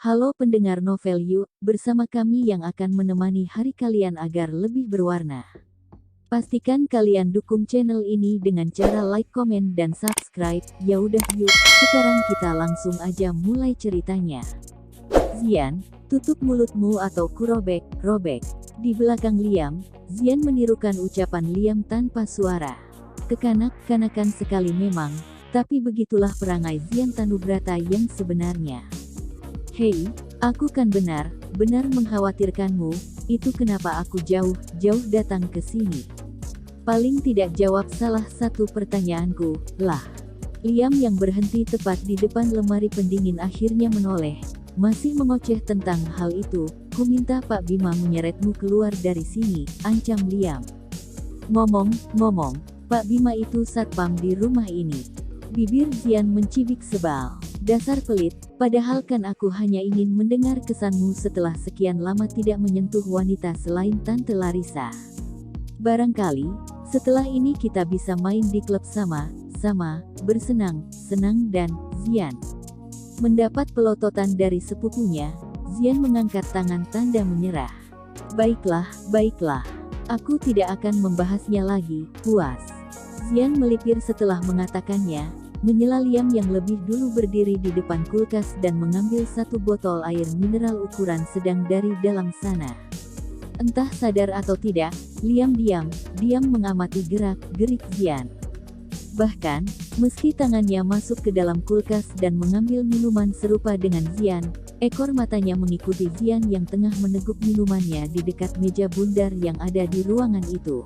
Halo pendengar novel yuk, bersama kami yang akan menemani hari kalian agar lebih berwarna. Pastikan kalian dukung channel ini dengan cara like, komen, dan subscribe. Ya udah yuk, sekarang kita langsung aja mulai ceritanya. Zian, tutup mulutmu atau kurobek, robek. Di belakang Liam, Zian menirukan ucapan Liam tanpa suara. Kekanak-kanakan sekali memang, tapi begitulah perangai Zian Tanubrata yang sebenarnya. Hei, aku kan benar mengkhawatirkanmu, itu kenapa aku jauh-jauh datang ke sini. Paling tidak jawab salah satu pertanyaanku, lah. Liam yang berhenti tepat di depan lemari pendingin akhirnya menoleh, masih mengoceh tentang hal itu. Ku minta Pak Bima menyeretmu keluar dari sini, ancam Liam. Ngomong, Pak Bima itu satpam di rumah ini. Bibir Zian mencibik sebal. Dasar pelit, padahal kan aku hanya ingin mendengar kesanmu setelah sekian lama tidak menyentuh wanita selain Tante Larissa. Barangkali, setelah ini kita bisa main di klub sama-sama, bersenang-senang dan, Zian. Mendapat pelototan dari sepupunya, Zian mengangkat tangan tanda menyerah. Baiklah, aku tidak akan membahasnya lagi, puas. Zian melipir setelah mengatakannya, menyela Liam yang lebih dulu berdiri di depan kulkas dan mengambil satu botol air mineral ukuran sedang dari dalam sana. Entah sadar atau tidak, Liam diam mengamati gerak-gerik Zian. Bahkan, meski tangannya masuk ke dalam kulkas dan mengambil minuman serupa dengan Zian, ekor matanya mengikuti Zian yang tengah meneguk minumannya di dekat meja bundar yang ada di ruangan itu.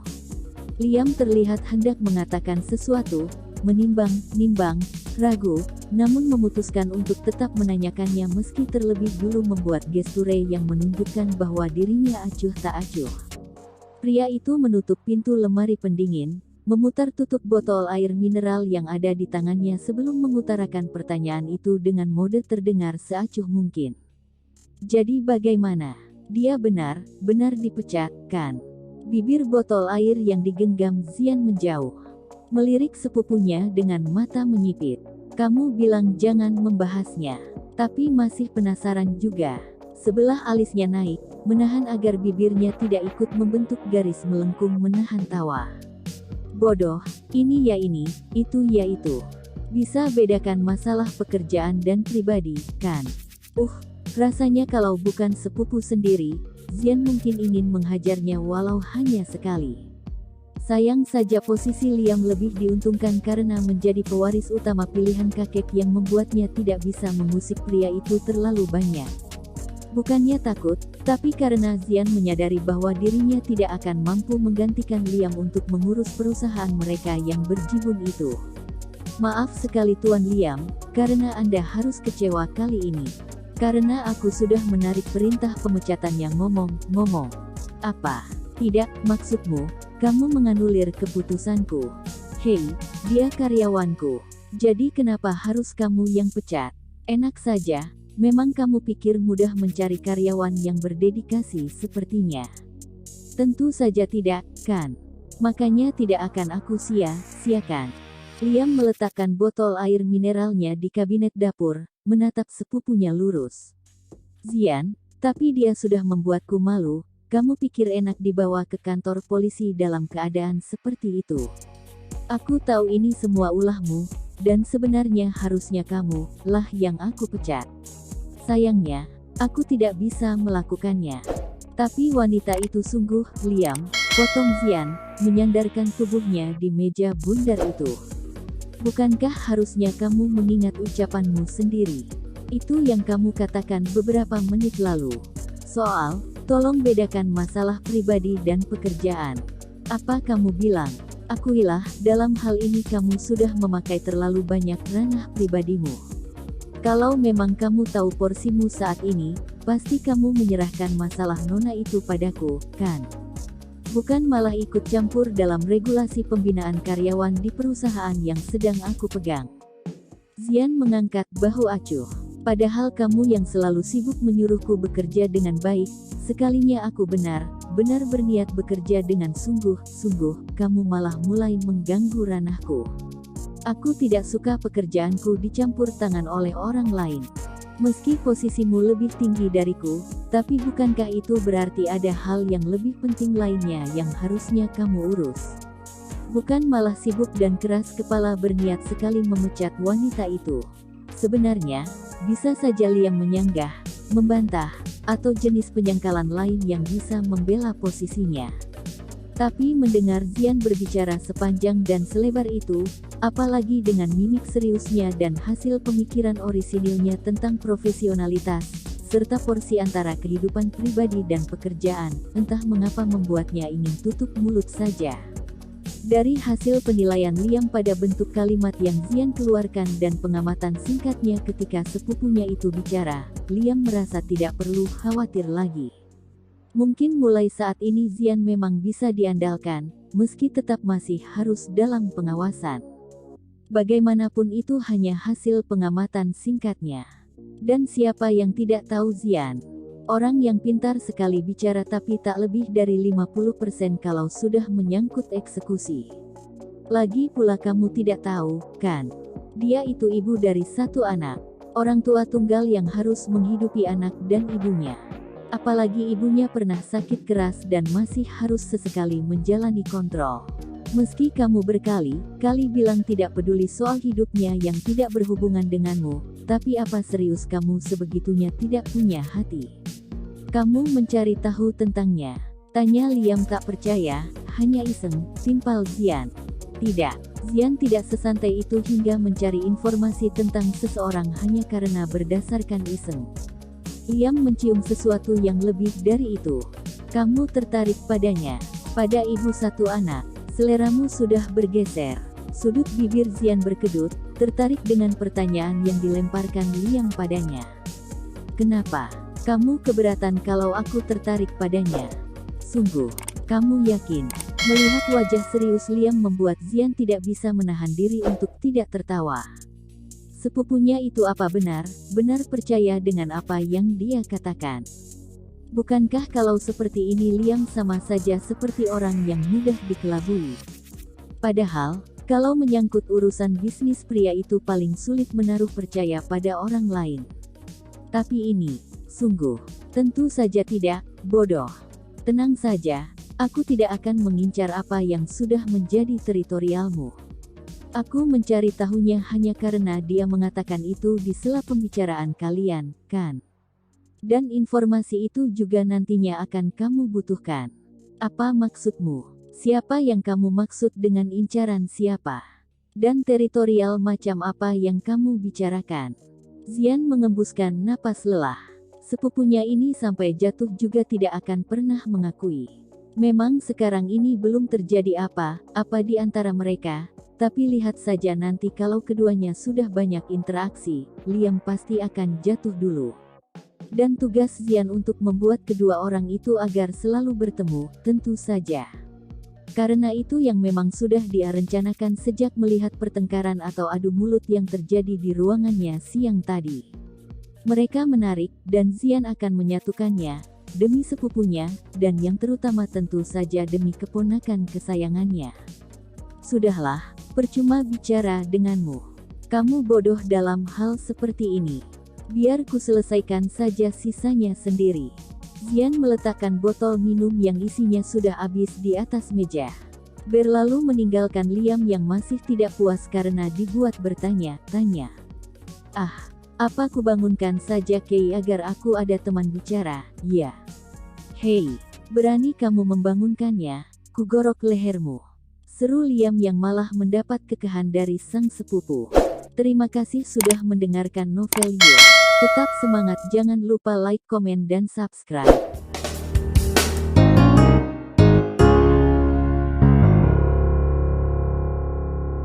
Liam terlihat hendak mengatakan sesuatu, menimbang, ragu, namun memutuskan untuk tetap menanyakannya meski terlebih dulu membuat gesture yang menunjukkan bahwa dirinya acuh tak acuh. Pria itu menutup pintu lemari pendingin, memutar tutup botol air mineral yang ada di tangannya sebelum mengutarakan pertanyaan itu dengan mode terdengar seacuh mungkin. Jadi bagaimana? Dia benar dipecat, kan? Bibir botol air yang digenggam Zian menjauh. Melirik sepupunya dengan mata menyipit. Kamu bilang jangan membahasnya. Tapi masih penasaran juga. Sebelah alisnya naik, menahan agar bibirnya tidak ikut membentuk garis melengkung menahan tawa. Bodoh, ini ya ini, itu ya itu. Bisa bedakan masalah pekerjaan dan pribadi, kan? Rasanya kalau bukan sepupu sendiri, Zian mungkin ingin menghajarnya walau hanya sekali. Sayang saja posisi Liam lebih diuntungkan karena menjadi pewaris utama pilihan kakek yang membuatnya tidak bisa mengusik pria itu terlalu banyak. Bukannya takut, tapi karena Zian menyadari bahwa dirinya tidak akan mampu menggantikan Liam untuk mengurus perusahaan mereka yang berjibun itu. Maaf sekali Tuan Liam, karena Anda harus kecewa kali ini. Karena aku sudah menarik perintah pemecatan yang ngomong. Apa? Tidak, maksudmu, kamu menganulir keputusanku. Hei, dia karyawanku. Jadi kenapa harus kamu yang pecat? Enak saja, memang kamu pikir mudah mencari karyawan yang berdedikasi sepertinya. Tentu saja tidak, kan? Makanya tidak akan aku sia-siakan. Liam meletakkan botol air mineralnya di kabinet dapur, menatap sepupunya lurus. Zian, tapi dia sudah membuatku malu. Kamu pikir enak dibawa ke kantor polisi dalam keadaan seperti itu? Aku tahu ini semua ulahmu, dan sebenarnya harusnya kamu lah yang aku pecat. Sayangnya, aku tidak bisa melakukannya. Tapi wanita itu sungguh, Liam, potong Zian, menyandarkan tubuhnya di meja bundar itu. Bukankah harusnya kamu mengingat ucapanmu sendiri? Itu yang kamu katakan beberapa menit lalu. Soal, tolong bedakan masalah pribadi dan pekerjaan. Apa kamu bilang? Akuilah, dalam hal ini kamu sudah memakai terlalu banyak ranah pribadimu. Kalau memang kamu tahu porsimu saat ini, pasti kamu menyerahkan masalah Nona itu padaku, kan? Bukan malah ikut campur dalam regulasi pembinaan karyawan di perusahaan yang sedang aku pegang. Zian mengangkat bahu acuh. Padahal kamu yang selalu sibuk menyuruhku bekerja dengan baik, sekalinya aku benar berniat bekerja dengan sungguh-sungguh, kamu malah mulai mengganggu ranahku. Aku tidak suka pekerjaanku dicampur tangan oleh orang lain. Meski posisimu lebih tinggi dariku, tapi bukankah itu berarti ada hal yang lebih penting lainnya yang harusnya kamu urus? Bukan malah sibuk dan keras kepala berniat sekali memecat wanita itu. Sebenarnya, bisa saja Liam menyanggah, membantah, atau jenis penyangkalan lain yang bisa membela posisinya. Tapi mendengar Zian berbicara sepanjang dan selebar itu, apalagi dengan mimik seriusnya dan hasil pemikiran orisinilnya tentang profesionalitas, serta porsi antara kehidupan pribadi dan pekerjaan, entah mengapa membuatnya ingin tutup mulut saja. Dari hasil penilaian Liam pada bentuk kalimat yang Zian keluarkan dan pengamatan singkatnya ketika sepupunya itu bicara, Liam merasa tidak perlu khawatir lagi. Mungkin mulai saat ini Zian memang bisa diandalkan, meski tetap masih harus dalam pengawasan. Bagaimanapun itu hanya hasil pengamatan singkatnya. Dan siapa yang tidak tahu Zian? Orang yang pintar sekali bicara tapi tak lebih dari 50% kalau sudah menyangkut eksekusi. Lagi pula kamu tidak tahu, kan? Dia itu ibu dari satu anak. Orang tua tunggal yang harus menghidupi anak dan ibunya. Apalagi ibunya pernah sakit keras dan masih harus sesekali menjalani kontrol. Meski kamu berkali-kali bilang tidak peduli soal hidupnya yang tidak berhubungan denganmu, tapi apa serius kamu sebegitunya tidak punya hati? Kamu mencari tahu tentangnya? Tanya Liam tak percaya, hanya iseng, timpal Zian. Tidak, Zian tidak sesantai itu hingga mencari informasi tentang seseorang hanya karena berdasarkan iseng. Liam mencium sesuatu yang lebih dari itu. Kamu tertarik padanya, pada ibu satu anak. Seleramu sudah bergeser. Sudut bibir Zian berkedut, tertarik dengan pertanyaan yang dilemparkan Liam padanya. Kenapa? Kamu keberatan kalau aku tertarik padanya? Sungguh, kamu yakin? Melihat wajah serius Liam membuat Zian tidak bisa menahan diri untuk tidak tertawa. Sepupunya itu apa benar percaya dengan apa yang dia katakan? Bukankah kalau seperti ini Liam sama saja seperti orang yang mudah dikelabui? Padahal, kalau menyangkut urusan bisnis pria itu paling sulit menaruh percaya pada orang lain. Tapi ini, sungguh, tentu saja tidak, bodoh. Tenang saja, aku tidak akan mengincar apa yang sudah menjadi teritorialmu. Aku mencari tahunya hanya karena dia mengatakan itu di sela pembicaraan kalian, kan? Dan informasi itu juga nantinya akan kamu butuhkan. Apa maksudmu? Siapa yang kamu maksud dengan incaran siapa? Dan teritorial macam apa yang kamu bicarakan? Zian mengembuskan napas lelah. Sepupunya ini sampai jatuh juga tidak akan pernah mengakui. Memang sekarang ini belum terjadi apa-apa di antara mereka. Tapi lihat saja nanti kalau keduanya sudah banyak interaksi, Liam pasti akan jatuh dulu. Dan tugas Zian untuk membuat kedua orang itu agar selalu bertemu, tentu saja. Karena itu yang memang sudah dia rencanakan sejak melihat pertengkaran atau adu mulut yang terjadi di ruangannya siang tadi. Mereka menarik, dan Zian akan menyatukannya, demi sepupunya, dan yang terutama tentu saja demi keponakan kesayangannya. Sudahlah, percuma bicara denganmu. Kamu bodoh dalam hal seperti ini. Biar ku selesaikan saja sisanya sendiri. Zian meletakkan botol minum yang isinya sudah habis di atas meja. Berlalu meninggalkan Liam yang masih tidak puas karena dibuat bertanya-tanya. Ah, apa ku bangunkan saja Kei agar aku ada teman bicara, ya? Hei, berani kamu membangunkannya, ku gorok lehermu. Seru Liam yang malah mendapat kekehan dari sang sepupu. Terima kasih sudah mendengarkan novel You. Tetap semangat, jangan lupa like, komen dan subscribe.